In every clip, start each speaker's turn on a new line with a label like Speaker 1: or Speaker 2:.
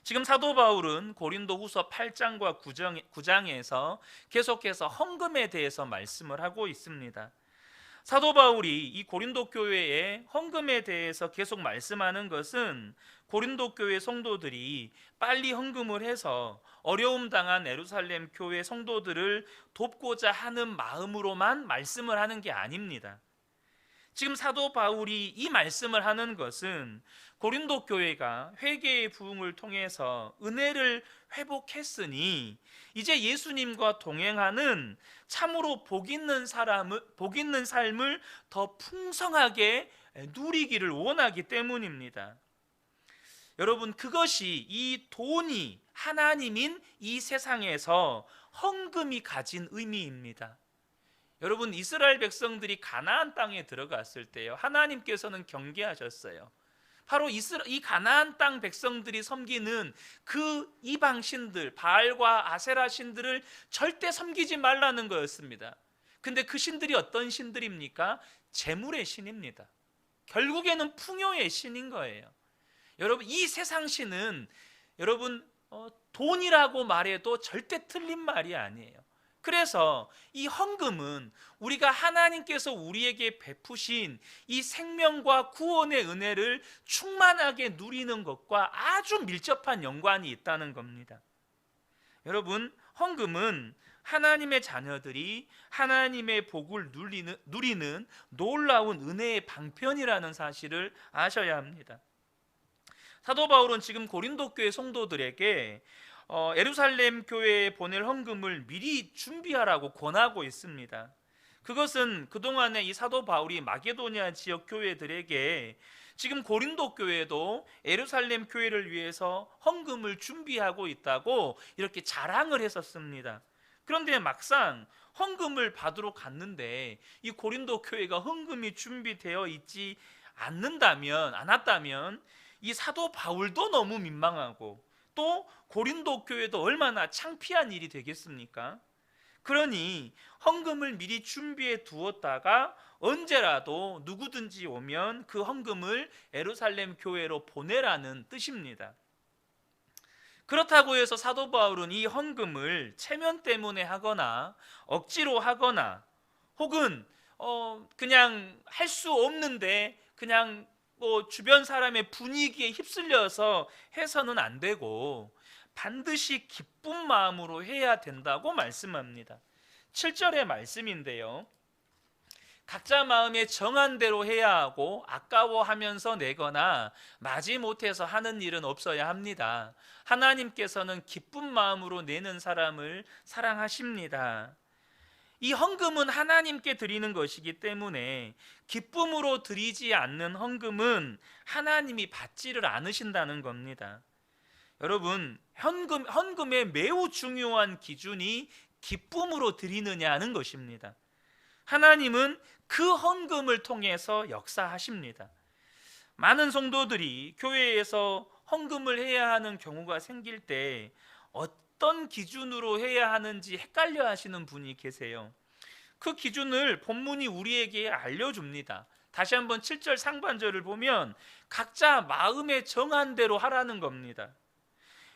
Speaker 1: 지금 사도 바울은 고린도후서 8장과 9장에서 계속해서 헌금에 대해서 말씀을 하고 있습니다. 사도 바울이 이 고린도 교회의 헌금에 대해서 계속 말씀하는 것은 고린도 교회 성도들이 빨리 헌금을 해서 어려움 당한 예루살렘 교회 성도들을 돕고자 하는 마음으로만 말씀을 하는 게 아닙니다. 지금 사도 바울이 이 말씀을 하는 것은 고린도 교회가 회개의 부흥을 통해서 은혜를 회복했으니 이제 예수님과 동행하는 참으로 복 있는 삶을 더 풍성하게 누리기를 원하기 때문입니다. 여러분, 그것이 이 돈이 하나님인 이 세상에서 헌금이 가진 의미입니다. 여러분, 이스라엘 백성들이 가나안 땅에 들어갔을 때요, 하나님께서는 경계하셨어요. 바로 이 가나안 땅 백성들이 섬기는 그 이방 신들, 바알과 아세라 신들을 절대 섬기지 말라는 거였습니다. 근데 그 신들이 어떤 신들입니까? 재물의 신입니다. 결국에는 풍요의 신인 거예요. 여러분, 이 세상 신은 여러분 돈이라고 말해도 절대 틀린 말이 아니에요. 그래서 이 헌금은 우리가 하나님께서 우리에게 베푸신 이 생명과 구원의 은혜를 충만하게 누리는 것과 아주 밀접한 연관이 있다는 겁니다. 여러분, 헌금은 하나님의 자녀들이 하나님의 복을 누리는 놀라운 은혜의 방편이라는 사실을 아셔야 합니다. 사도 바울은 지금 고린도 교회 성도들에게 예루살렘 교회에 보낼 헌금을 미리 준비하라고 권하고 있습니다. 그것은 그동안에 이 사도 바울이 마게도니아 지역 교회들에게 지금 고린도 교회도 예루살렘 교회를 위해서 헌금을 준비하고 있다고 이렇게 자랑을 했었습니다. 그런데 막상 헌금을 받으러 갔는데 이 고린도 교회가 헌금이 준비되어 있지 않았다면 이 사도 바울도 너무 민망하고 또 고린도 교회도 얼마나 창피한 일이 되겠습니까? 그러니 헌금을 미리 준비해 두었다가 언제라도 누구든지 오면 그 헌금을 예루살렘 교회로 보내라는 뜻입니다. 그렇다고 해서 사도 바울은 이 헌금을 체면 때문에 하거나 억지로 하거나 혹은 그냥 할 수 없는데 그냥 주변 사람의 분위기에 휩쓸려서 해서는 안 되고 반드시 기쁜 마음으로 해야 된다고 말씀합니다. 7절의 말씀인데요, 각자 마음에 정한 대로 해야 하고 아까워하면서 내거나 마지못해서 하는 일은 없어야 합니다. 하나님께서는 기쁜 마음으로 내는 사람을 사랑하십니다. 이 헌금은 하나님께 드리는 것이기 때문에 기쁨으로 드리지 않는 헌금은 하나님이 받지를 않으신다는 겁니다. 여러분, 헌금의 매우 중요한 기준이 기쁨으로 드리느냐는 것입니다. 하나님은 그 헌금을 통해서 역사하십니다. 많은 성도들이 교회에서 헌금을 해야 하는 경우가 생길 때 어떤 기준으로 해야 하는지 헷갈려 하시는 분이 계세요. 그 기준을 본문이 우리에게 알려줍니다. 다시 한번 7절 상반절을 보면 각자 마음에 정한 대로 하라는 겁니다.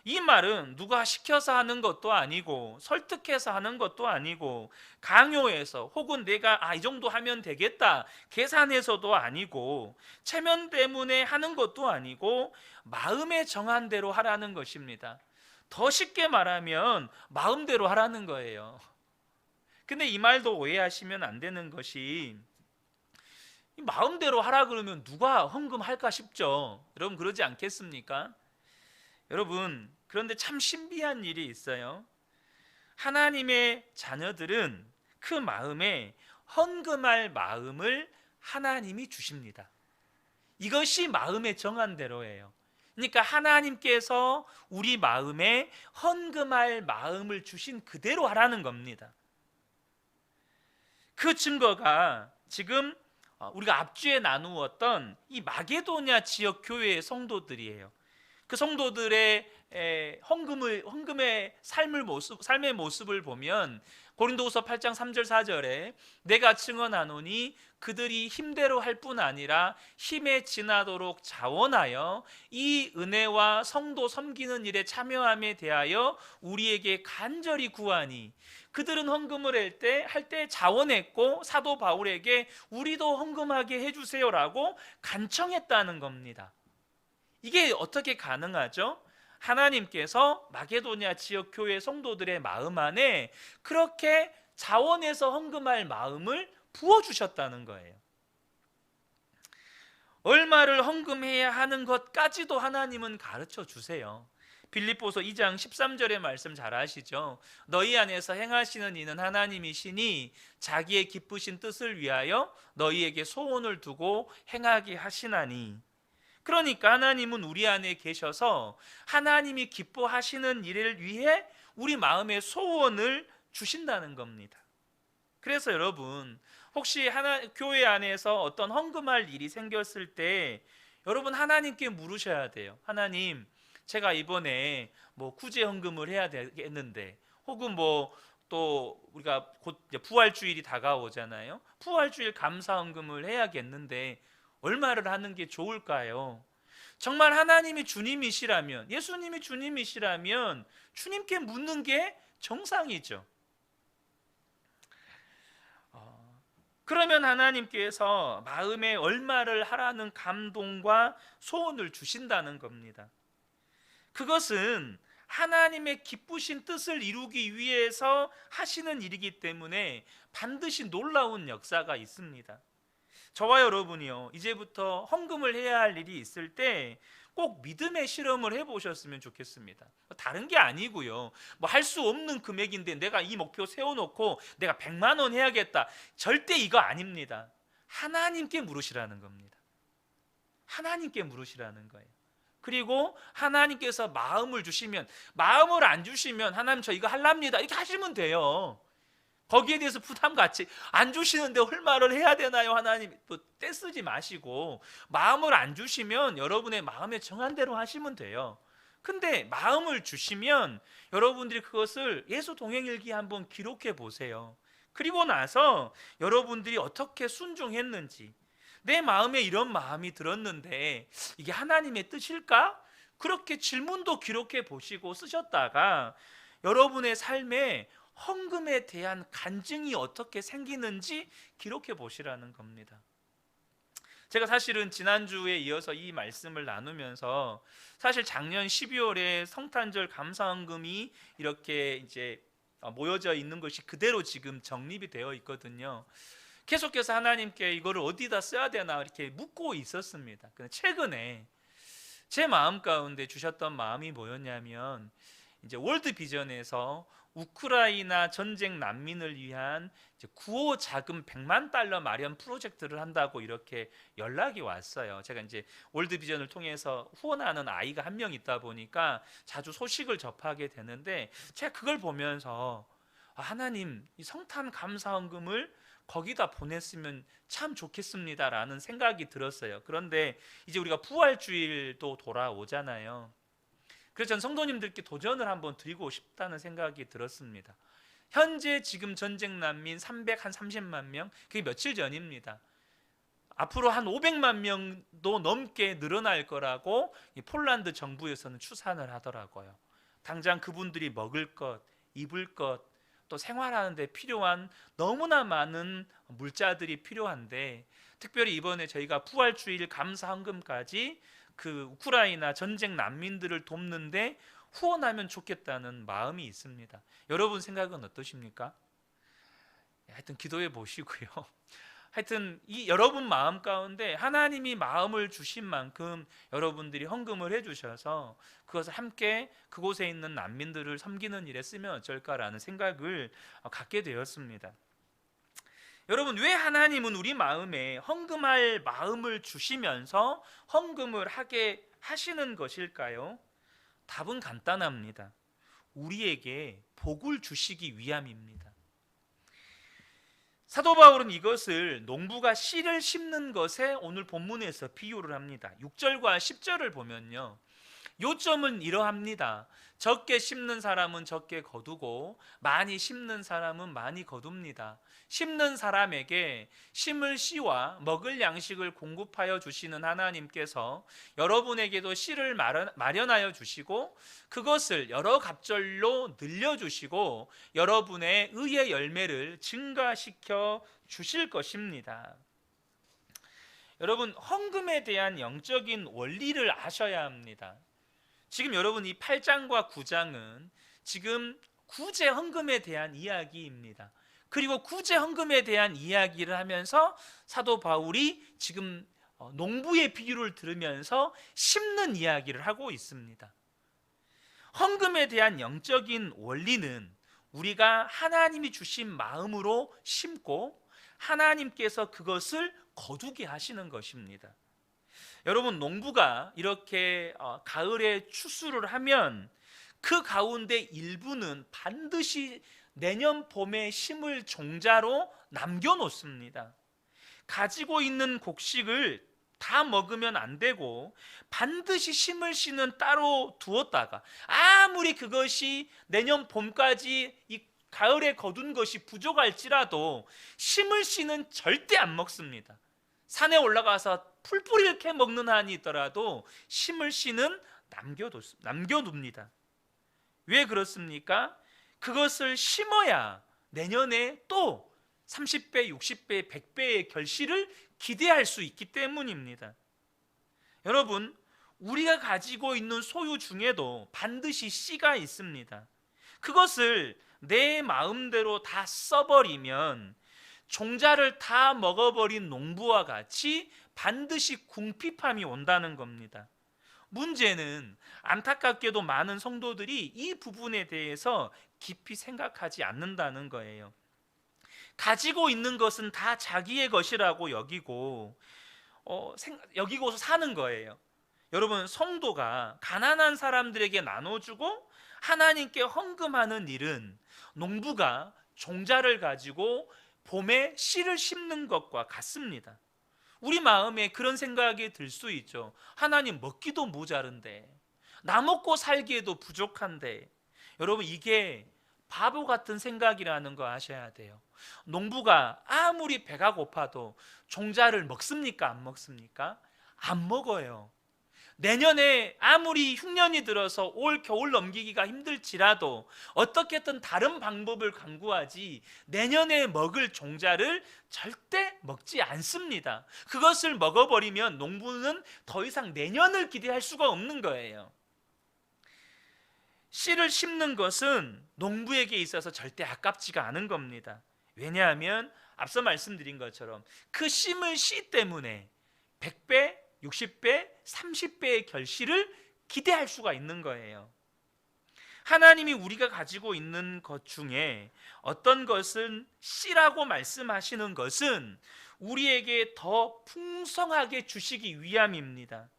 Speaker 1: 이 말은 누가 시켜서 하는 것도 아니고 설득해서 하는 것도 아니고 강요해서 혹은 내가 이 정도 하면 되겠다 계산해서도 아니고 체면 때문에 하는 것도 아니고 마음에 정한 대로 하라는 것입니다. 더 쉽게 말하면 마음대로 하라는 거예요. 근데 이 말도 오해하시면 안 되는 것이 마음대로 하라 그러면 누가 헌금할까 싶죠. 여러분, 그러지 않겠습니까? 여러분, 그런데 참 신비한 일이 있어요. 하나님의 자녀들은 그 마음에 헌금할 마음을 하나님이 주십니다. 이것이 마음에 정한 대로예요. 그러니까 하나님께서 우리 마음에 헌금할 마음을 주신 그대로 하라는 겁니다. 그 증거가 지금 우리가 앞주에 나누었던 이 마게도냐 지역 교회의 성도들이에요. 그 성도들의 헌금의 삶의 모습을 보면 고린도후서 8장 3절 4절에 내가 증언하노니 그들이 힘대로 할 뿐 아니라 힘에 지나도록 자원하여 이 은혜와 성도 섬기는 일에 참여함에 대하여 우리에게 간절히 구하니, 그들은 헌금을 할 때 자원했고 사도 바울에게 우리도 헌금하게 해주세요라고 간청했다는 겁니다. 이게 어떻게 가능하죠? 하나님께서 마게도냐 지역 교회 성도들의 마음 안에 그렇게 자원해서 헌금할 마음을 부어주셨다는 거예요. 얼마를 헌금해야 하는 것까지도 하나님은 가르쳐 주세요. 빌립보서 2장 13절의 말씀 잘 아시죠? 너희 안에서 행하시는 이는 하나님이시니 자기의 기쁘신 뜻을 위하여 너희에게 소원을 두고 행하게 하시나니. 그러니까 하나님은 우리 안에 계셔서 하나님이 기뻐하시는 일을 위해 우리 마음의 소원을 주신다는 겁니다. 그래서 여러분, 혹시 교회 안에서 어떤 헌금할 일이 생겼을 때 여러분 하나님께 물으셔야 돼요. 하나님, 제가 이번에 뭐 구제 헌금을 해야 되겠는데, 혹은 또 우리가 곧 부활주일이 다가오잖아요. 부활주일 감사 헌금을 해야겠는데 얼마를 하는 게 좋을까요? 정말 하나님이 주님이시라면, 예수님이 주님이시라면 주님께 묻는 게 정상이죠. 그러면 하나님께서 마음에 얼마를 하라는 감동과 소원을 주신다는 겁니다. 그것은 하나님의 기쁘신 뜻을 이루기 위해서 하시는 일이기 때문에 반드시 놀라운 역사가 있습니다. 저와 여러분이요, 이제부터 헌금을 해야 할 일이 있을 때 꼭 믿음의 실험을 해보셨으면 좋겠습니다. 다른 게 아니고요, 뭐 할 수 없는 금액인데 내가 이 목표 세워놓고 내가 100만 원 해야겠다, 절대 이거 아닙니다. 하나님께 물으시라는 겁니다. 하나님께 물으시라는 거예요. 그리고 하나님께서 마음을 주시면, 마음을 안 주시면 하나님 저 이거 하랍니다 이렇게 하시면 돼요. 거기에 대해서 부담 갖지, 안 주시는데 얼마를 해야 되나요 하나님, 또 떼쓰지 마시고 마음을 안 주시면 여러분의 마음에 정한 대로 하시면 돼요. 근데 마음을 주시면 여러분들이 그것을 예수 동행일기에 한번 기록해 보세요. 그리고 나서 여러분들이 어떻게 순종했는지, 내 마음에 이런 마음이 들었는데 이게 하나님의 뜻일까? 그렇게 질문도 기록해 보시고 쓰셨다가 여러분의 삶에 헌금에 대한 간증이 어떻게 생기는지 기록해 보시라는 겁니다. 제가 사실은 지난주에 이어서 이 말씀을 나누면서 사실 작년 12월에 성탄절 감사헌금이 이렇게 이제 모여져 있는 것이 그대로 지금 정립이 되어 있거든요. 계속해서 하나님께 이거를 어디다 써야 되나 이렇게 묻고 있었습니다. 근데 최근에 제 마음 가운데 주셨던 마음이 뭐였냐면, 이제 월드 비전에서 우크라이나 전쟁 난민을 위한 구호 자금 100만 달러 마련 프로젝트를 한다고 이렇게 연락이 왔어요. 제가 이제 월드 비전을 통해서 후원하는 아이가 한 명 있다 보니까 자주 소식을 접하게 되는데, 제가 그걸 보면서 하나님, 이 성탄 감사헌금을 거기다 보냈으면 참 좋겠습니다라는 생각이 들었어요. 그런데 이제 우리가 부활주일도 돌아오잖아요. 그래서 전 성도님들께 도전을 한번 드리고 싶다는 생각이 들었습니다. 현재 지금 전쟁 난민 330만 명, 그게 며칠 전입니다. 앞으로 한 500만 명도 넘게 늘어날 거라고 이 폴란드 정부에서는 추산을 하더라고요. 당장 그분들이 먹을 것, 입을 것, 또 생활하는 데 필요한 너무나 많은 물자들이 필요한데, 특별히 이번에 저희가 부활주일 감사헌금까지 그 우크라이나 전쟁 난민들을 돕는데 후원하면 좋겠다는 마음이 있습니다. 여러분 생각은 어떠십니까? 하여튼 기도해 보시고요. 하여튼 이 여러분 마음 가운데 하나님이 마음을 주신 만큼 여러분들이 헌금을 해주셔서 그것을 함께 그곳에 있는 난민들을 섬기는 일에 쓰면 어쩔까라는 생각을 갖게 되었습니다. 여러분, 왜 하나님은 우리 마음에 헌금할 마음을 주시면서 헌금을 하게 하시는 것일까요? 답은 간단합니다. 우리에게 복을 주시기 위함입니다. 사도 바울은 이것을 농부가 씨를 심는 것에 오늘 본문에서 비유를 합니다. 6절과 10절을 보면요, 요점은 이러합니다. 적게 심는 사람은 적게 거두고 많이 심는 사람은 많이 거둡니다. 심는 사람에게 심을 씨와 먹을 양식을 공급하여 주시는 하나님께서 여러분에게도 씨를 마련하여 주시고 그것을 여러 갑절로 늘려주시고 여러분의 의의 열매를 증가시켜 주실 것입니다. 여러분, 헌금에 대한 영적인 원리를 아셔야 합니다. 지금 여러분 이 8장과 9장은 지금 구제 헌금에 대한 이야기입니다. 그리고 구제 헌금에 대한 이야기를 하면서 사도 바울이 지금 농부의 비유를 들으면서 심는 이야기를 하고 있습니다. 헌금에 대한 영적인 원리는 우리가 하나님이 주신 마음으로 심고 하나님께서 그것을 거두게 하시는 것입니다. 여러분, 농부가 이렇게 가을에 추수를 하면 그 가운데 일부는 반드시 내년 봄에 심을 종자로 남겨놓습니다. 가지고 있는 곡식을 다 먹으면 안 되고 반드시 심을 씨는 따로 두었다가 아무리 그것이 내년 봄까지 이 가을에 거둔 것이 부족할지라도 심을 씨는 절대 안 먹습니다. 산에 올라가서 풀뿌리를 캐 먹는 한이 있더라도 심을 씨는 남겨둡니다. 왜 그렇습니까? 그것을 심어야 내년에 또 30배, 60배, 100배의 결실을 기대할 수 있기 때문입니다. 여러분, 우리가 가지고 있는 소유 중에도 반드시 씨가 있습니다. 그것을 내 마음대로 다 써버리면 종자를 다 먹어버린 농부와 같이 반드시 궁핍함이 온다는 겁니다. 문제는 안타깝게도 많은 성도들이 이 부분에 대해서 깊이 생각하지 않는다는 거예요. 가지고 있는 것은 다 자기의 것이라고 여기고서 사는 거예요. 여러분, 성도가 가난한 사람들에게 나눠주고 하나님께 헌금하는 일은 농부가 종자를 가지고 봄에 씨를 심는 것과 같습니다. 우리 마음에 그런 생각이 들 수 있죠. 하나님, 먹기도 모자른데, 나 먹고 살기에도 부족한데. 여러분, 이게 바보 같은 생각이라는 거 아셔야 돼요. 농부가 아무리 배가 고파도 종자를 먹습니까? 안 먹습니까? 안 먹어요. 내년에 아무리 흉년이 들어서 올 겨울 넘기기가 힘들지라도 어떻게든 다른 방법을 강구하지 내년에 먹을 종자를 절대 먹지 않습니다. 그것을 먹어버리면 농부는 더 이상 내년을 기대할 수가 없는 거예요. 씨를 심는 것은 농부에게 있어서 절대 아깝지가 않은 겁니다. 왜냐하면 앞서 말씀드린 것처럼 그 심을 씨 때문에 100배, 60배, 30배의 결실을 기대할 수가 있는 거예요. 하나님이 우리가 가지고 있는 것 중에 어떤 것은 씨라고 말씀하시는 것은 우리에게 더 풍성하게 주시기 위함입니다.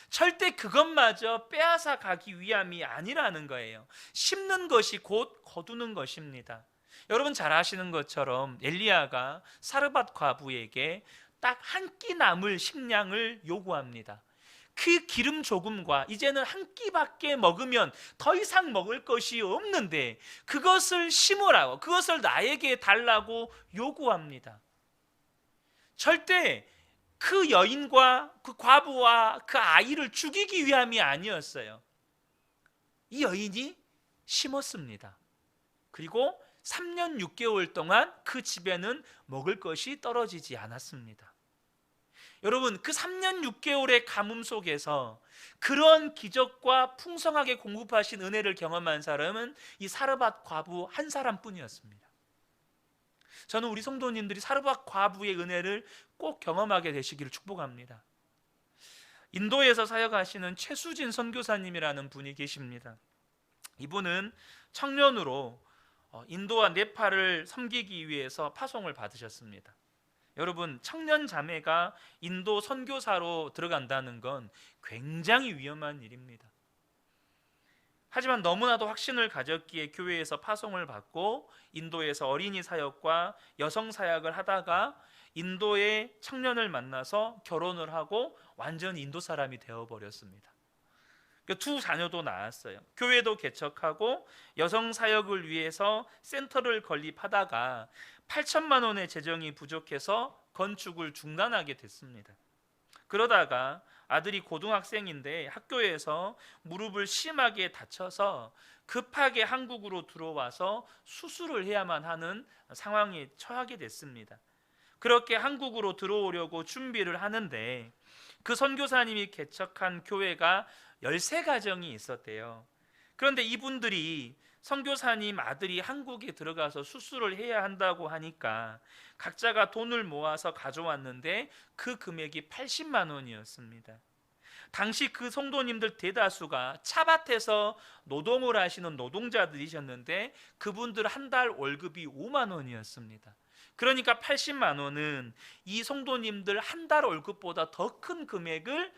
Speaker 1: 절대 그것마저 빼앗아 가기 위함이 아니라는 거예요. 심는 것이 곧 거두는 것입니다. 여러분 잘 아시는 것처럼 엘리야가 사르밧 과부에게 딱 한 끼 남을 식량을 요구합니다. 그 기름 조금과 이제는 한 끼밖에 먹으면 더 이상 먹을 것이 없는데 그것을 심으라고, 그것을 나에게 달라고 요구합니다. 절대 그 여인과 그 과부와 그 아이를 죽이기 위함이 아니었어요. 이 여인이 심었습니다. 그리고 3년 6개월 동안 그 집에는 먹을 것이 떨어지지 않았습니다. 여러분, 그 3년 6개월의 가뭄 속에서 그런 기적과 풍성하게 공급하신 은혜를 경험한 사람은 이 사르밧 과부 한 사람뿐이었습니다. 저는 우리 성도님들이 사르밧 과부의 은혜를 꼭 경험하게 되시기를 축복합니다. 인도에서 사역하시는 최수진 선교사님이라는 분이 계십니다. 이분은 청년으로 인도와 네팔을 섬기기 위해서 파송을 받으셨습니다. 여러분, 청년 자매가 인도 선교사로 들어간다는 건 굉장히 위험한 일입니다. 하지만 너무나도 확신을 가졌기에 교회에서 파송을 받고 인도에서 어린이 사역과 여성 사역을 하다가 인도의 청년을 만나서 결혼을 하고 완전히 인도 사람이 되어버렸습니다. 두 자녀도 낳았어요. 교회도 개척하고 여성 사역을 위해서 센터를 건립하다가 8천만 원의 재정이 부족해서 건축을 중단하게 됐습니다. 그러다가 아들이 고등학생인데 학교에서 무릎을 심하게 다쳐서 급하게 한국으로 들어와서 수술을 해야만 하는 상황에 처하게 됐습니다. 그렇게 한국으로 들어오려고 준비를 하는데 그 선교사님이 개척한 교회가 13가정이 있었대요. 그런데 이분들이 선교사님 아들이 한국에 들어가서 수술을 해야 한다고 하니까 각자가 돈을 모아서 가져왔는데 그 금액이 80만 원이었습니다. 당시 그 성도님들 대다수가 차밭에서 노동을 하시는 노동자들이셨는데 그분들 한 달 월급이 5만 원이었습니다. 그러니까 80만 원은 이 성도님들 한 달 월급보다 더 큰 금액을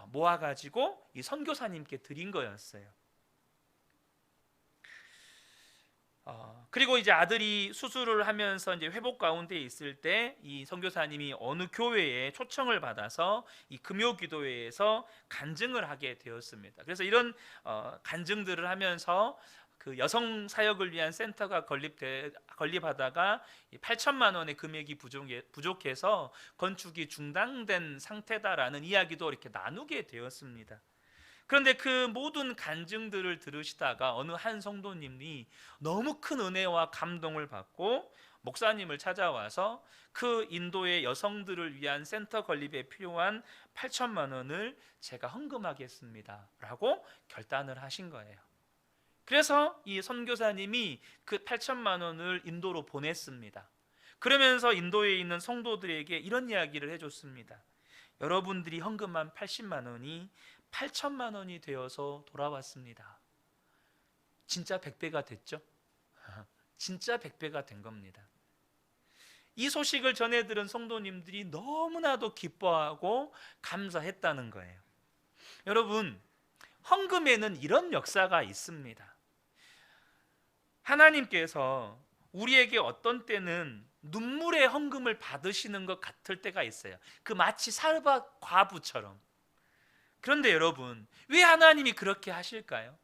Speaker 1: 모아가지고 이 선교사님께 드린 거였어요. 그리고 이제 아들이 수술을 하면서 이제 회복 가운데 있을 때 이 선교사님이 어느 교회에 초청을 받아서 이 금요기도회에서 간증을 하게 되었습니다. 그래서 이런 간증들을 하면서 그 여성 사역을 위한 센터가 건립하다가 8천만 원의 금액이 부족해서 건축이 중단된 상태다라는 이야기도 이렇게 나누게 되었습니다. 그런데 그 모든 간증들을 들으시다가 어느 한 성도님이 너무 큰 은혜와 감동을 받고 목사님을 찾아와서 그 인도의 여성들을 위한 센터 건립에 필요한 8천만 원을 제가 헌금하겠습니다 라고 결단을 하신 거예요. 그래서 이 선교사님이 그 8천만 원을 인도로 보냈습니다. 그러면서 인도에 있는 성도들에게 이런 이야기를 해줬습니다. 여러분들이 헌금한 80만 원이 8천만 원이 되어서 돌아왔습니다. 진짜 100배가 됐죠? 진짜 100배가 된 겁니다. 이 소식을 전해 들은 성도님들이 너무나도 기뻐하고 감사했다는 거예요. 여러분, 헌금에는 이런 역사가 있습니다. 하나님께서 우리에게 어떤 때는 눈물의 헌금을 받으시는 것 같을 때가 있어요. 그 마치 사르밧 과부처럼. 그런데 여러분, 왜 하나님이 그렇게 하실까요?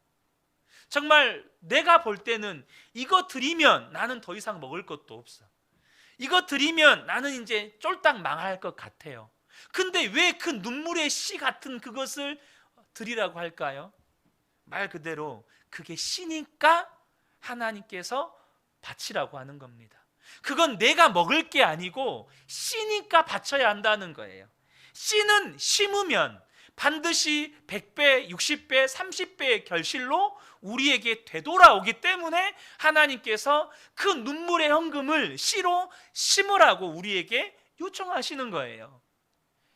Speaker 1: 정말 내가 볼 때는 이거 드리면 나는 더 이상 먹을 것도 없어. 이거 드리면 나는 이제 쫄딱 망할 것 같아요. 근데 왜 그 눈물의 씨 같은 그것을 드리라고 할까요? 말 그대로 그게 씨니까 하나님께서 바치라고 하는 겁니다. 그건 내가 먹을 게 아니고 씨니까 바쳐야 한다는 거예요. 씨는 심으면 반드시 100배, 60배, 30배의 결실로 우리에게 되돌아오기 때문에 하나님께서 그 눈물의 헌금을 씨로 심으라고 우리에게 요청하시는 거예요.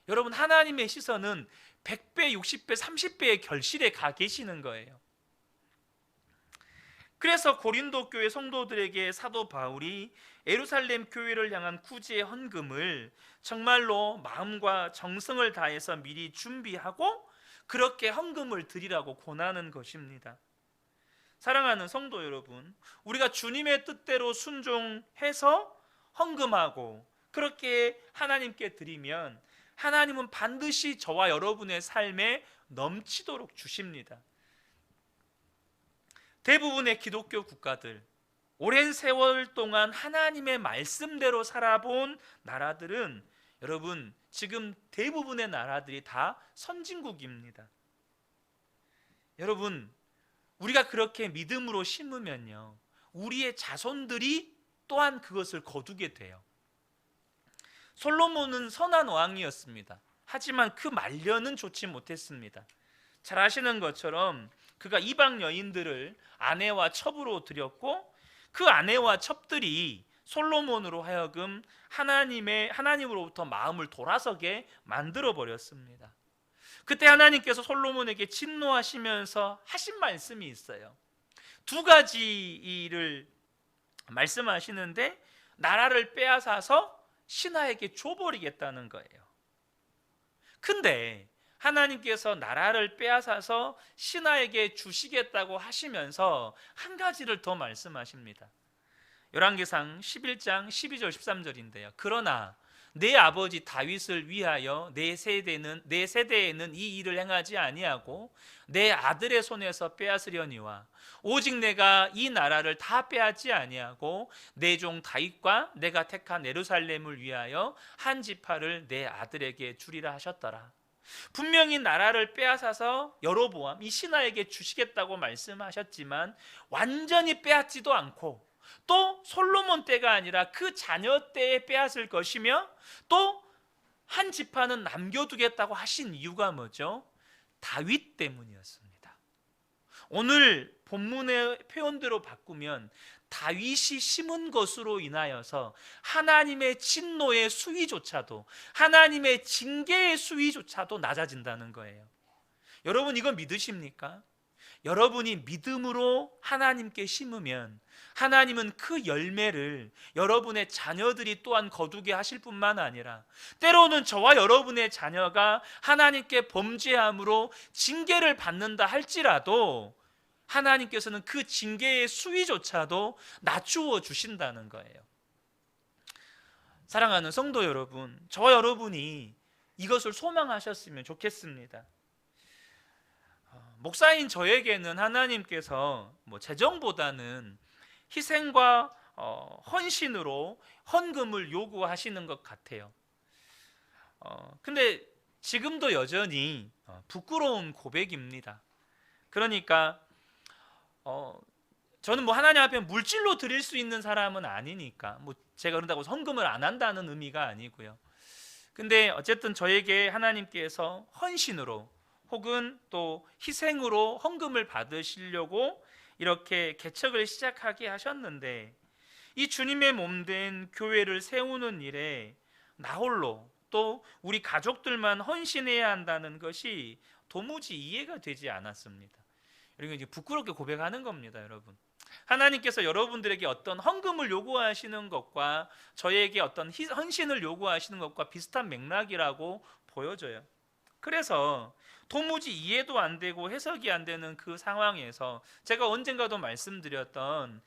Speaker 1: 여러분, 하나님의 시선은 100배, 60배, 30배의 결실에 가 계시는 거예요. 그래서 고린도 교회 성도들에게 사도 바울이 예루살렘 교회를 향한 구제의 헌금을 정말로 마음과 정성을 다해서 미리 준비하고 그렇게 헌금을 드리라고 권하는 것입니다. 사랑하는 성도 여러분, 우리가 주님의 뜻대로 순종해서 헌금하고 그렇게 하나님께 드리면 하나님은 반드시 저와 여러분의 삶에 넘치도록 주십니다. 대부분의 기독교 국가들, 오랜 세월 동안 하나님의 말씀대로 살아본 나라들은 여러분, 지금 대부분의 나라들이 다 선진국입니다. 여러분, 우리가 그렇게 믿음으로 심으면요, 우리의 자손들이 또한 그것을 거두게 돼요. 솔로몬은 선한 왕이었습니다. 하지만 그 말년은 좋지 못했습니다. 잘 아시는 것처럼 그가 이방 여인들을 아내와 첩으로 들였고 그 아내와 첩들이 솔로몬으로 하여금 하나님으로부터 마음을 돌아서게 만들어 버렸습니다. 그때 하나님께서 솔로몬에게 진노하시면서 하신 말씀이 있어요. 두 가지를 말씀하시는데 나라를 빼앗아서 신하에게 줘버리겠다는 거예요. 근데 하나님께서 나라를 빼앗아서 신하에게 주시겠다고 하시면서 한 가지를 더 말씀하십니다. 열왕기상 11장 12절 13절인데요. 그러나 내 아버지 다윗을 위하여 내 세대에는 이 일을 행하지 아니하고 내 아들의 손에서 빼앗으려니와 오직 내가 이 나라를 다 빼앗지 아니하고 내 종 다윗과 내가 택한 예루살렘을 위하여 한 지파를 내 아들에게 주리라 하셨더라. 분명히 나라를 빼앗아서 여로보암 이 신하에게 주시겠다고 말씀하셨지만 완전히 빼앗지도 않고, 또 솔로몬 때가 아니라 그 자녀 때에 빼앗을 것이며, 또 한 지파는 남겨두겠다고 하신 이유가 뭐죠? 다윗 때문이었습니다. 오늘 본문의 표현대로 바꾸면 다윗이 심은 것으로 인하여서 하나님의 진노의 수위조차도, 하나님의 징계의 수위조차도 낮아진다는 거예요. 여러분, 이거 믿으십니까? 여러분이 믿음으로 하나님께 심으면 하나님은 그 열매를 여러분의 자녀들이 또한 거두게 하실 뿐만 아니라, 때로는 저와 여러분의 자녀가 하나님께 범죄함으로 징계를 받는다 할지라도 하나님께서는 그 징계의 수위조차도 낮추어 주신다는 거예요. 사랑하는 성도 여러분, 저와 여러분이 이것을 소망하셨으면 좋겠습니다. 목사인 저에게는 하나님께서 재정보다는 희생과 헌신으로 헌금을 요구하시는 것 같아요. 근데 지금도 여전히 부끄러운 고백입니다. 그러니까 저는 하나님 앞에 물질로 드릴 수 있는 사람은 아니니까 제가 그런다고 헌금을 안 한다는 의미가 아니고요. 근데 어쨌든 저에게 하나님께서 헌신으로 혹은 또 희생으로 헌금을 받으시려고 이렇게 개척을 시작하게 하셨는데, 이 주님의 몸된 교회를 세우는 일에 나 홀로 또 우리 가족들만 헌신해야 한다는 것이 도무지 이해가 되지 않았습니다. 이게 이제 부끄럽게 고백하는 겁니다, 여러분. 하나님께서 여러분들에게 어떤 헌금을 요구하시는 것과 저에게 어떤 헌신을 요구하시는 것과 비슷한 맥락이라고 보여져요. 그래서 도무지 이해도 안 되고 해석이 안 되는 그 상황에서 제가 언젠가도 말씀드렸던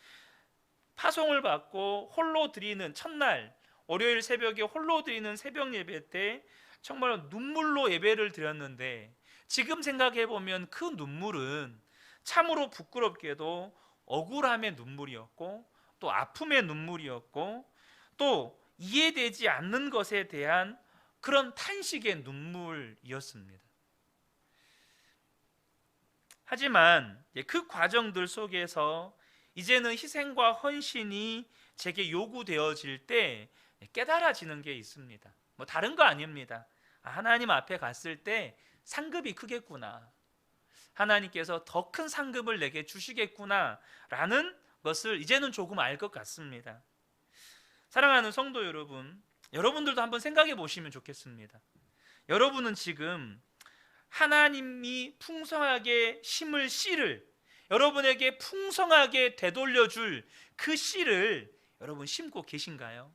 Speaker 1: 파송을 받고 홀로 드리는 첫날 월요일 새벽에 홀로 드리는 새벽 예배 때 정말 눈물로 예배를 드렸는데, 지금 생각해 보면 그 눈물은 참으로 부끄럽게도 억울함의 눈물이었고, 또 아픔의 눈물이었고, 또 이해되지 않는 것에 대한 그런 탄식의 눈물이었습니다. 하지만 그 과정들 속에서 이제는 희생과 헌신이 제게 요구되어질 때 깨달아지는 게 있습니다. 다른 거 아닙니다. 하나님 앞에 갔을 때 상급이 크겠구나, 하나님께서 더 큰 상급을 내게 주시겠구나 라는 것을 이제는 조금 알 것 같습니다. 사랑하는 성도 여러분, 여러분들도 한번 생각해 보시면 좋겠습니다. 여러분은 지금 하나님이 풍성하게 심을 씨를, 여러분에게 풍성하게 되돌려줄 그 씨를 여러분 심고 계신가요?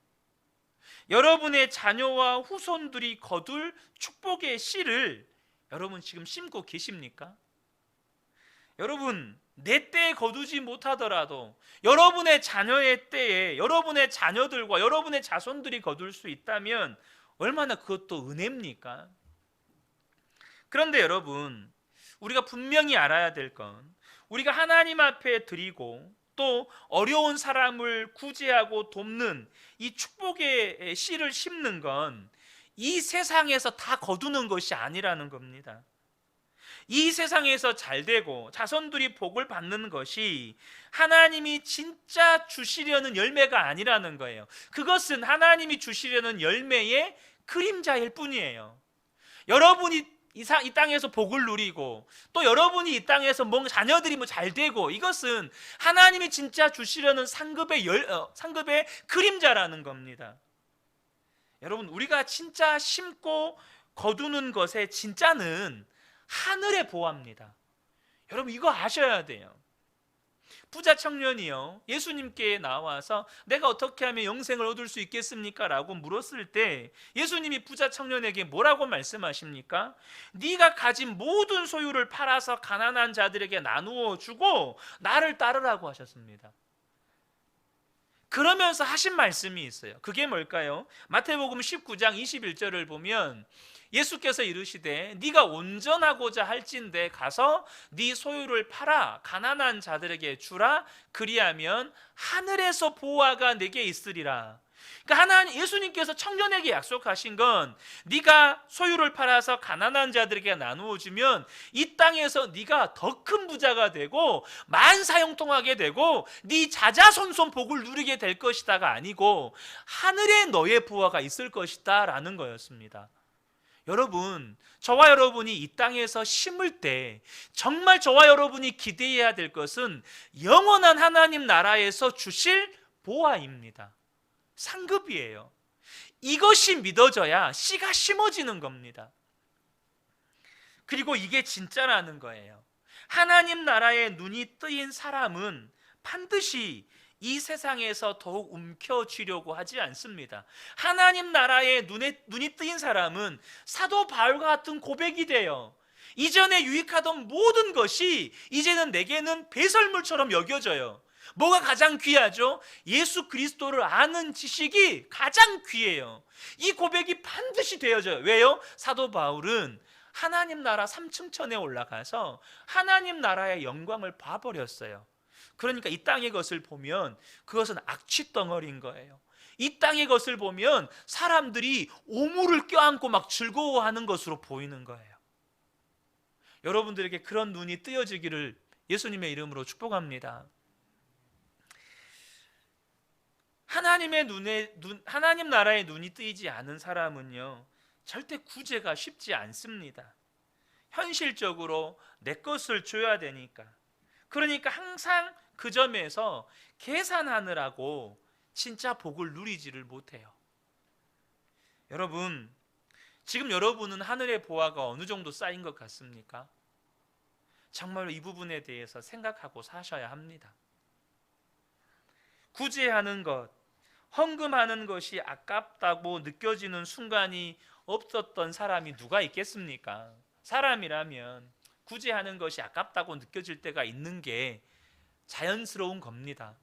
Speaker 1: 여러분의 자녀와 후손들이 거둘 축복의 씨를 여러분 지금 심고 계십니까? 여러분, 내 때에 거두지 못하더라도 여러분의 자녀의 때에 여러분의 자녀들과 여러분의 자손들이 거둘 수 있다면 얼마나 그것도 은혜입니까? 그런데 여러분, 우리가 분명히 알아야 될 건, 우리가 하나님 앞에 드리고 또 어려운 사람을 구제하고 돕는 이 축복의 씨를 심는 건 이 세상에서 다 거두는 것이 아니라는 겁니다. 이 세상에서 잘되고 자손들이 복을 받는 것이 하나님이 진짜 주시려는 열매가 아니라는 거예요. 그것은 하나님이 주시려는 열매의 그림자일 뿐이에요. 여러분이 이 땅에서 복을 누리고 또 여러분이 이 땅에서 자녀들이 잘되고, 이것은 하나님이 진짜 주시려는 상급의 그림자라는 겁니다. 여러분, 우리가 진짜 심고 거두는 것의 진짜는 하늘에 보합니다. 여러분, 이거 아셔야 돼요. 부자 청년이요, 예수님께 나와서 내가 어떻게 하면 영생을 얻을 수 있겠습니까? 라고 물었을 때 예수님이 부자 청년에게 뭐라고 말씀하십니까? 네가 가진 모든 소유를 팔아서 가난한 자들에게 나누어 주고 나를 따르라고 하셨습니다. 그러면서 하신 말씀이 있어요. 그게 뭘까요? 마태복음 19장 21절을 보면 예수께서 이르시되 네가 온전하고자 할진대 가서 네 소유를 팔아 가난한 자들에게 주라. 그리하면 하늘에서 보화가 내게 있으리라. 그러니까 하나님, 예수님께서 청년에게 약속하신 건 네가 소유를 팔아서 가난한 자들에게 나누어 주면 이 땅에서 네가 더 큰 부자가 되고 만사형통하게 되고 네 자자손손 복을 누리게 될 것이다가 아니고 하늘에 너의 부하가 있을 것이다 라는 거였습니다. 여러분, 저와 여러분이 이 땅에서 심을 때 정말 저와 여러분이 기대해야 될 것은 영원한 하나님 나라에서 주실 보화입니다. 상급이에요. 이것이 믿어져야 씨가 심어지는 겁니다. 그리고 이게 진짜라는 거예요. 하나님 나라에 눈이 뜨인 사람은 반드시 이 세상에서 더욱 움켜쥐려고 하지 않습니다. 하나님 나라에 눈이 뜨인 사람은 사도 바울과 같은 고백이 돼요. 이전에 유익하던 모든 것이 이제는 내게는 배설물처럼 여겨져요. 뭐가 가장 귀하죠? 예수 그리스도를 아는 지식이 가장 귀해요. 이 고백이 반드시 되어져요. 왜요? 사도 바울은 하나님 나라 3층천에 올라가서 하나님 나라의 영광을 봐버렸어요. 그러니까 이 땅의 것을 보면 그것은 악취덩어리인 거예요. 이 땅의 것을 보면 사람들이 오물을 껴안고 막 즐거워하는 것으로 보이는 거예요. 여러분들에게 그런 눈이 뜨여지기를 예수님의 이름으로 축복합니다. 하나님 나라에 눈이 뜨이지 않은 사람은요, 절대 구제가 쉽지 않습니다. 현실적으로 내 것을 줘야 되니까. 그러니까 항상 그 점에서 계산하느라고 진짜 복을 누리지를 못해요. 여러분, 지금 여러분은 하늘의 보화가 어느 정도 쌓인 것 같습니까? 정말로 이 부분에 대해서 생각하고 사셔야 합니다. 구제하는 것, 헌금하는 것이 아깝다고 느껴지는 순간이 없었던 사람이 누가 있겠습니까? 사람이라면 구제하는 것이 아깝다고 느껴질 때가 있는 게 자연스러운 겁니다.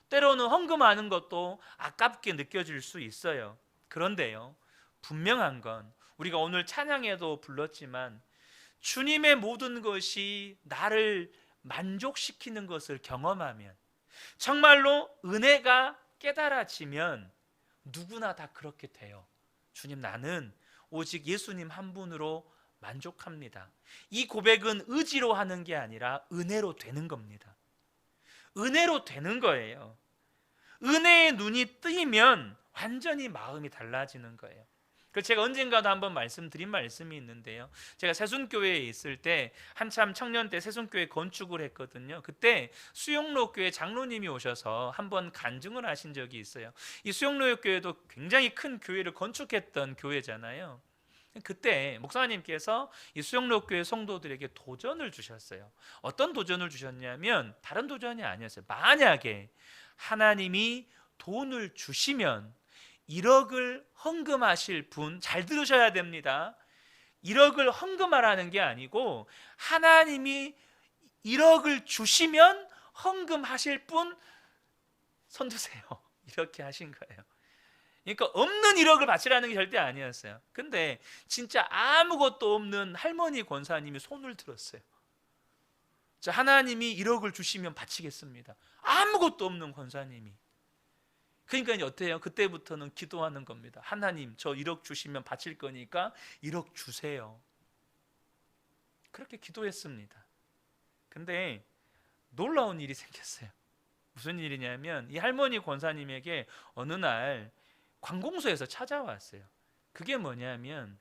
Speaker 1: 때로는 헌금하는 것도 아깝게 느껴질 수 있어요. 그런데요, 분명한 건 우리가 오늘 찬양에도 불렀지만 주님의 모든 것이 나를 만족시키는 것을 경험하면, 정말로 은혜가 깨달아지면 누구나 다 그렇게 돼요. 주님, 나는 오직 예수님 한 분으로 만족합니다. 이 고백은 의지로 하는 게 아니라 은혜로 되는 겁니다. 은혜로 되는 거예요. 은혜의 눈이 뜨이면 완전히 마음이 달라지는 거예요. 그래서 제가 언젠가도 한번 말씀드린 말씀이 있는데요, 제가 새순교회에 있을 때 한참 청년 때 새순교회 건축을 했거든요. 그때 수영로 교회 장로님이 오셔서 한번 간증을 하신 적이 있어요. 이 수영로 교회도 굉장히 큰 교회를 건축했던 교회잖아요. 그때 목사님께서 이 수영로 교회 성도들에게 도전을 주셨어요. 어떤 도전을 주셨냐면 다른 도전이 아니었어요. 만약에 하나님이 돈을 주시면 1억을 헌금하실 분, 잘 들으셔야 됩니다. 1억을 헌금하라는 게 아니고 하나님이 1억을 주시면 헌금하실 분 손 드세요. 이렇게 하신 거예요. 그러니까 없는 1억을 바치라는 게 절대 아니었어요. 근데 진짜 아무것도 없는 할머니 권사님이 손을 들었어요. 자, 하나님이 1억을 주시면 바치겠습니다. 아무것도 없는 권사님이. 그러니까 어때요? 그때부터는 기도하는 겁니다. 하나님, 저 1억 주시면 바칠 거니까 1억 주세요. 그렇게 기도했습니다. 근데 놀라운 일이 생겼어요. 무슨 일이냐면 이 할머니 권사님에게 어느 날 관공서에서 찾아왔어요. 그게 뭐냐면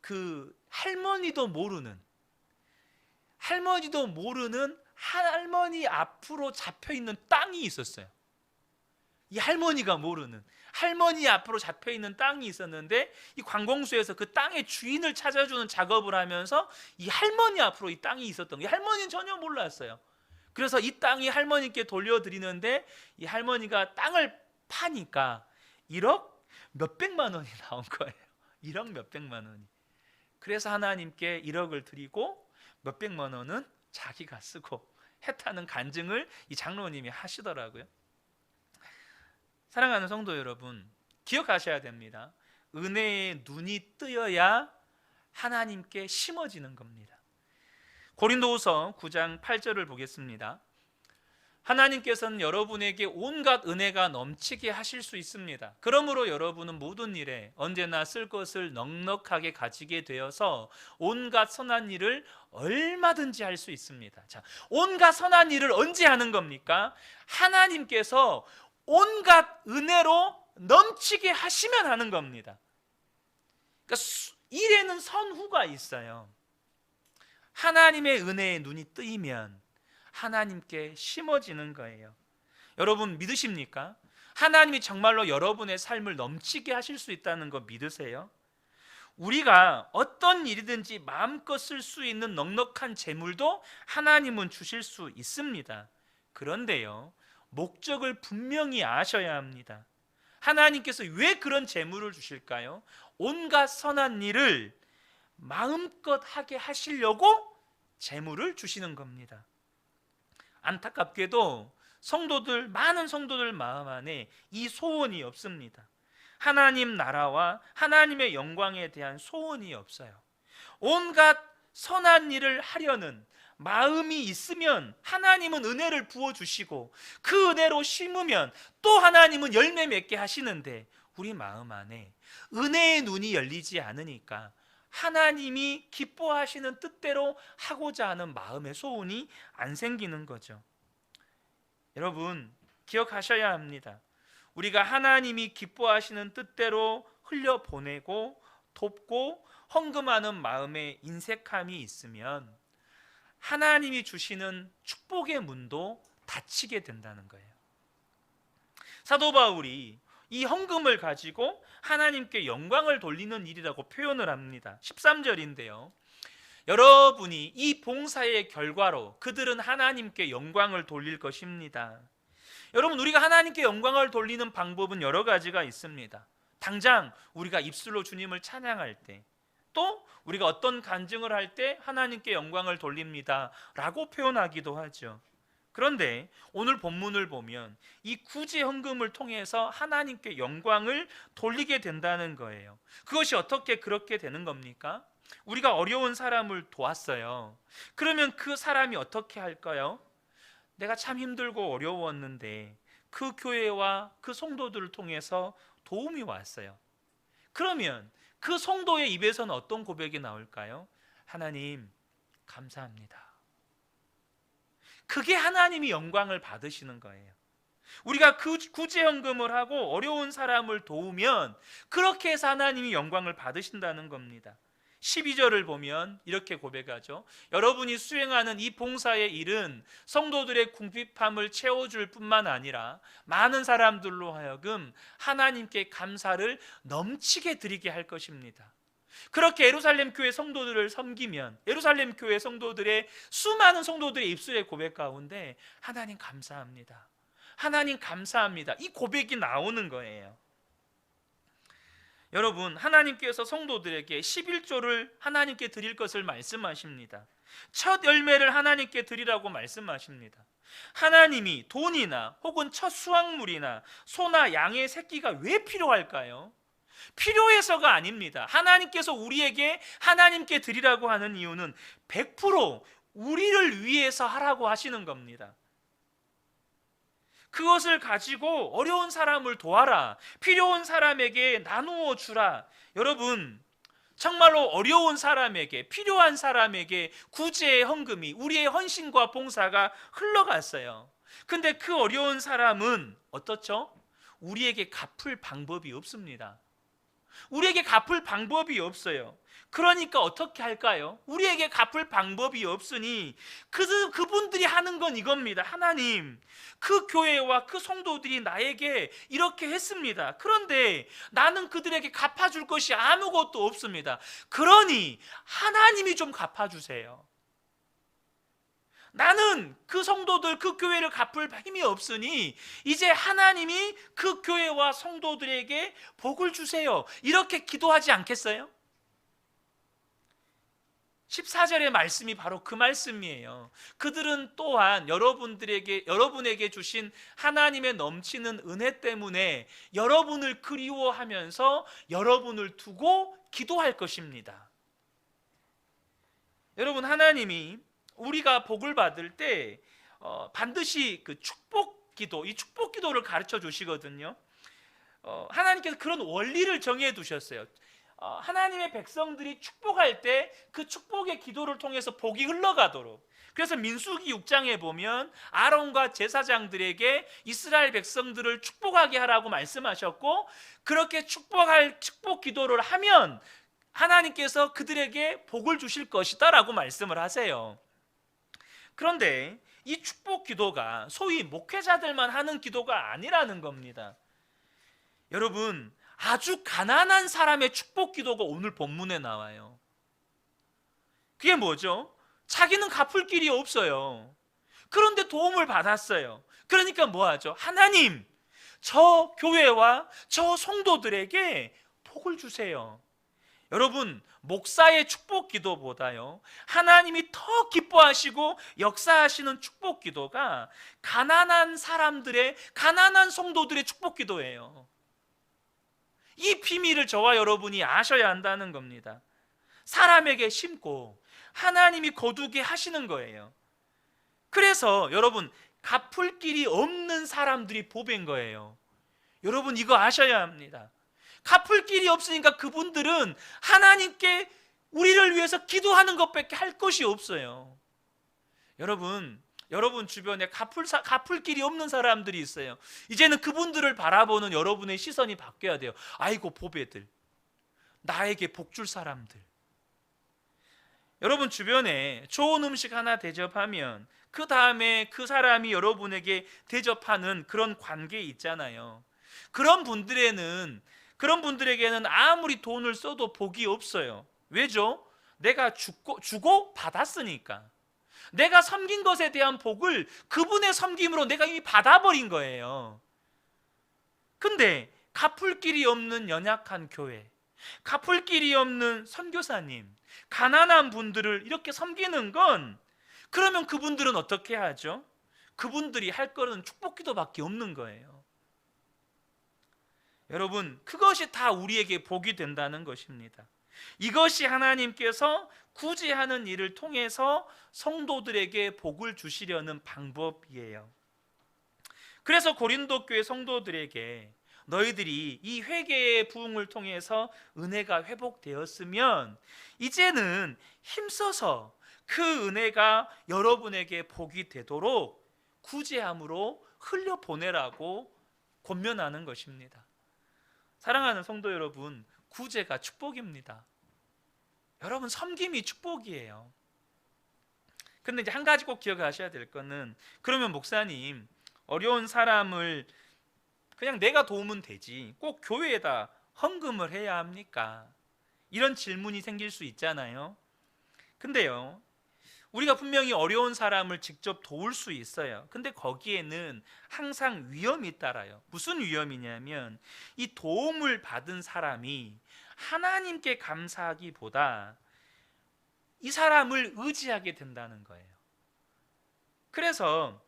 Speaker 1: 그 할머니도 모르는 할머니 앞으로 잡혀있는 땅이 있었어요. 이 할머니가 모르는 할머니 앞으로 잡혀있는 땅이 있었는데 이 관공서에서 그 땅의 주인을 찾아주는 작업을 하면서 이 할머니 앞으로 이 땅이 있었던 게, 이 할머니는 전혀 몰랐어요. 그래서 이 땅이 할머니께 돌려드리는데 이 할머니가 땅을 파니까 1억 몇백만 원이 나온 거예요. 1억 몇백만 원이. 그래서 하나님께 1억을 드리고 몇백만 원은 자기가 쓰고 했다는 간증을 이 장로님이 하시더라고요. 사랑하는 성도 여러분, 기억하셔야 됩니다. 은혜의 눈이 뜨여야 하나님께 심어지는 겁니다. 고린도후서 9장 8절을 보겠습니다. 하나님께서는 여러분에게 온갖 은혜가 넘치게 하실 수 있습니다. 그러므로 여러분은 모든 일에 언제나 쓸 것을 넉넉하게 가지게 되어서 온갖 선한 일을 얼마든지 할 수 있습니다. 자, 온갖 선한 일을 언제 하는 겁니까? 하나님께서 온갖 은혜로 넘치게 하시면 하는 겁니다. 그러니까 일에는 선후가 있어요. 하나님의 은혜에 눈이 뜨이면 하나님께 심어지는 거예요. 여러분 믿으십니까? 하나님이 정말로 여러분의 삶을 넘치게 하실 수 있다는 거 믿으세요? 우리가 어떤 일이든지 마음껏 쓸 수 있는 넉넉한 재물도 하나님은 주실 수 있습니다. 그런데요, 목적을 분명히 아셔야 합니다. 하나님께서 왜 그런 재물을 주실까요? 온갖 선한 일을 마음껏 하게 하시려고 재물을 주시는 겁니다. 안타깝게도 많은 성도들 마음 안에 이 소원이 없습니다. 하나님 나라와 하나님의 영광에 대한 소원이 없어요. 온갖 선한 일을 하려는 마음이 있으면 하나님은 은혜를 부어주시고 그 은혜로 심으면 또 하나님은 열매 맺게 하시는데, 우리 마음 안에 은혜의 눈이 열리지 않으니까 하나님이 기뻐하시는 뜻대로 하고자 하는 마음의 소원이 안 생기는 거죠. 여러분 기억하셔야 합니다. 우리가 하나님이 기뻐하시는 뜻대로 흘려보내고 돕고 헌금하는 마음에 인색함이 있으면 하나님이 주시는 축복의 문도 닫히게 된다는 거예요. 사도 바울이 이 헌금을 가지고 하나님께 영광을 돌리는 일이라고 표현을 합니다. 13절인데요. 여러분이 이 봉사의 결과로 그들은 하나님께 영광을 돌릴 것입니다. 여러분, 우리가 하나님께 영광을 돌리는 방법은 여러 가지가 있습니다. 당장 우리가 입술로 주님을 찬양할 때, 또 우리가 어떤 간증을 할 때 하나님께 영광을 돌립니다 라고 표현하기도 하죠. 그런데 오늘 본문을 보면 이 구제 헌금을 통해서 하나님께 영광을 돌리게 된다는 거예요. 그것이 어떻게 그렇게 되는 겁니까? 우리가 어려운 사람을 도왔어요. 그러면 그 사람이 어떻게 할까요? 내가 참 힘들고 어려웠는데 그 교회와 그 성도들을 통해서 도움이 왔어요. 그러면 그 성도의 입에서는 어떤 고백이 나올까요? 하나님 감사합니다. 그게 하나님이 영광을 받으시는 거예요. 우리가 그 구제헌금을 하고 어려운 사람을 도우면 그렇게 해서 하나님이 영광을 받으신다는 겁니다. 12절을 보면 이렇게 고백하죠. 여러분이 수행하는 이 봉사의 일은 성도들의 궁핍함을 채워줄 뿐만 아니라 많은 사람들로 하여금 하나님께 감사를 넘치게 드리게 할 것입니다. 그렇게 예루살렘 교회 성도들을 섬기면 예루살렘 교회 성도들의 수많은 성도들의 입술의 고백 가운데 하나님 감사합니다, 하나님 감사합니다, 이 고백이 나오는 거예요. 여러분, 하나님께서 성도들에게 11조를 하나님께 드릴 것을 말씀하십니다. 첫 열매를 하나님께 드리라고 말씀하십니다. 하나님이 돈이나 혹은 첫 수확물이나 소나 양의 새끼가 왜 필요할까요? 필요해서가 아닙니다. 하나님께서 우리에게 하나님께 드리라고 하는 이유는 100% 우리를 위해서 하라고 하시는 겁니다. 그것을 가지고 어려운 사람을 도와라, 필요한 사람에게 나누어 주라. 여러분, 정말로 어려운 사람에게, 필요한 사람에게 구제의 헌금이, 우리의 헌신과 봉사가 흘러갔어요. 근데 그 어려운 사람은 어떻죠? 우리에게 갚을 방법이 없습니다. 우리에게 갚을 방법이 없어요. 그러니까 어떻게 할까요? 우리에게 갚을 방법이 없으니 그분들이 하는 건 이겁니다. 하나님, 그 교회와 그 성도들이 나에게 이렇게 했습니다. 그런데 나는 그들에게 갚아줄 것이 아무것도 없습니다. 그러니 하나님이 좀 갚아주세요. 나는 그 성도들, 그 교회를 갚을 힘이 없으니 이제 하나님이 그 교회와 성도들에게 복을 주세요. 이렇게 기도하지 않겠어요? 14절의 말씀이 바로 그 말씀이에요. 그들은 또한 여러분에게 주신 하나님의 넘치는 은혜 때문에 여러분을 그리워하면서 여러분을 두고 기도할 것입니다. 여러분, 하나님이 우리가 복을 받을 때 반드시 그 축복 기도, 이 축복 기도를 가르쳐 주시거든요. 하나님께서 그런 원리를 정해 두셨어요. 하나님의 백성들이 축복할 때 그 축복의 기도를 통해서 복이 흘러가도록. 그래서 민수기 6장에 보면 아론과 제사장들에게 이스라엘 백성들을 축복하게 하라고 말씀하셨고, 그렇게 축복 기도를 하면 하나님께서 그들에게 복을 주실 것이다 라고 말씀을 하세요. 그런데 이 축복 기도가 소위 목회자들만 하는 기도가 아니라는 겁니다. 여러분, 아주 가난한 사람의 축복 기도가 오늘 본문에 나와요. 그게 뭐죠? 자기는 갚을 길이 없어요. 그런데 도움을 받았어요. 그러니까 뭐 하죠? 하나님, 저 교회와 저 성도들에게 복을 주세요. 여러분, 목사의 축복 기도보다요, 하나님이 더 기뻐하시고 역사하시는 축복 기도가 가난한 사람들의, 가난한 성도들의 축복 기도예요. 이 비밀을 저와 여러분이 아셔야 한다는 겁니다. 사람에게 심고 하나님이 거두게 하시는 거예요. 그래서 여러분, 갚을 길이 없는 사람들이 복인 거예요. 여러분, 이거 아셔야 합니다. 갚을 길이 없으니까 그분들은 하나님께 우리를 위해서 기도하는 것밖에 할 것이 없어요. 여러분 주변에 갚을 길이 없는 사람들이 있어요. 이제는 그분들을 바라보는 여러분의 시선이 바뀌어야 돼요. 아이고 보배들, 나에게 복 줄 사람들. 여러분 주변에 좋은 음식 하나 대접하면 그 다음에 그 사람이 여러분에게 대접하는 그런 관계 있잖아요. 그런 분들에게는 아무리 돈을 써도 복이 없어요. 왜죠? 내가 주고 받았으니까. 내가 섬긴 것에 대한 복을 그분의 섬김으로 내가 이미 받아버린 거예요. 근데 갚을 길이 없는 연약한 교회, 갚을 길이 없는 선교사님, 가난한 분들을 이렇게 섬기는 건, 그러면 그분들은 어떻게 하죠? 그분들이 할 거는 축복 기도밖에 없는 거예요. 여러분, 그것이 다 우리에게 복이 된다는 것입니다. 이것이 하나님께서 굳이 하는 일을 통해서 성도들에게 복을 주시려는 방법이에요. 그래서 고린도 교회 성도들에게 너희들이 이 회개의 부흥을 통해서 은혜가 회복되었으면 이제는 힘써서 그 은혜가 여러분에게 복이 되도록 구제함으로 흘려보내라고 권면하는 것입니다. 사랑하는 성도 여러분, 구제가 축복입니다. 여러분, 섬김이 축복이에요. 근데 이제 한 가지 꼭 기억하셔야 될 거는, 그러면 목사님, 어려운 사람을 그냥 내가 도우면 되지, 꼭 교회에다 헌금을 해야 합니까? 이런 질문이 생길 수 있잖아요. 근데요, 우리가 분명히 어려운 사람을 직접 도울 수 있어요. 근데 거기에는 항상 위험이 따라요. 무슨 위험이냐면, 이 도움을 받은 사람이 하나님께 감사하기보다 이 사람을 의지하게 된다는 거예요. 그래서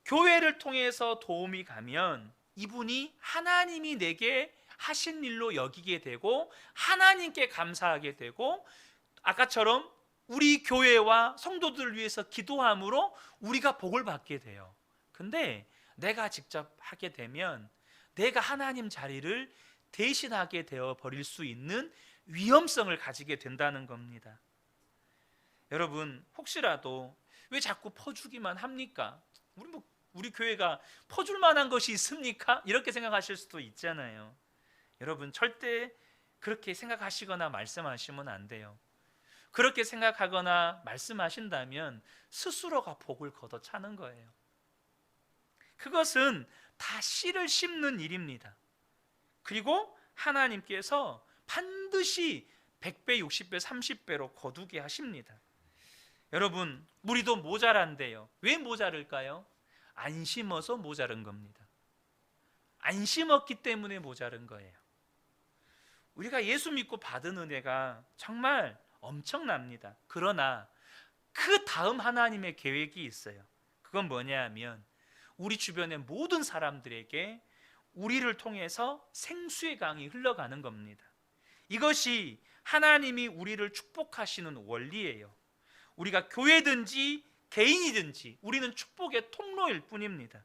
Speaker 1: 교회를 통해서 도움이 가면 이분이 하나님이 내게 하신 일로 여기게 되고 하나님께 감사하게 되고, 아까처럼 우리 교회와 성도들을 위해서 기도함으로 우리가 복을 받게 돼요. 근데 내가 직접 하게 되면 내가 하나님 자리를 대신하게 되어 버릴 수 있는 위험성을 가지게 된다는 겁니다. 여러분, 혹시라도 왜 자꾸 퍼주기만 합니까? 우리 교회가 퍼줄 만한 것이 있습니까? 이렇게 생각하실 수도 있잖아요. 여러분, 절대 그렇게 생각하시거나 말씀하시면 안 돼요. 그렇게 생각하거나 말씀하신다면 스스로가 복을 걷어차는 거예요. 그것은 다 씨를 심는 일입니다. 그리고 하나님께서 반드시 100배, 60배, 30배로 거두게 하십니다. 여러분, 우리도 모자란데요. 왜 모자랄까요? 안 심어서 모자른 겁니다. 안 심었기 때문에 모자른 거예요. 우리가 예수 믿고 받은 은혜가 정말 엄청납니다. 그러나 그 다음 하나님의 계획이 있어요. 그건 뭐냐 하면 우리 주변의 모든 사람들에게 우리를 통해서 생수의 강이 흘러가는 겁니다. 이것이 하나님이 우리를 축복하시는 원리예요. 우리가 교회든지 개인이든지 우리는 축복의 통로일 뿐입니다.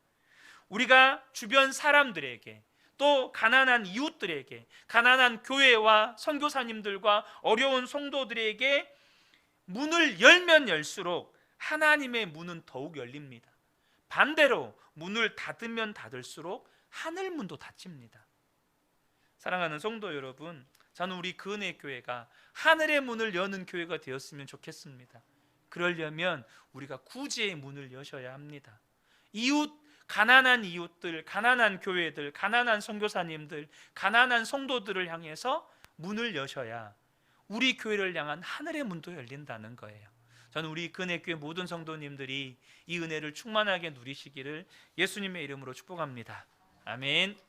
Speaker 1: 우리가 주변 사람들에게, 또 가난한 이웃들에게, 가난한 교회와 선교사님들과 어려운 성도들에게 문을 열면 열수록 하나님의 문은 더욱 열립니다. 반대로 문을 닫으면 닫을수록 하늘 문도 닫힙니다. 사랑하는 성도 여러분, 저는 우리 그 은혜 교회가 하늘의 문을 여는 교회가 되었으면 좋겠습니다. 그러려면 우리가 구제의 문을 여셔야 합니다. 가난한 이웃들, 가난한 교회들, 가난한 선교사님들, 가난한 성도들을 향해서 문을 여셔야 우리 교회를 향한 하늘의 문도 열린다는 거예요. 저는 우리 근혜교회 모든 성도님들이 이 은혜를 충만하게 누리시기를 예수님의 이름으로 축복합니다. 아멘.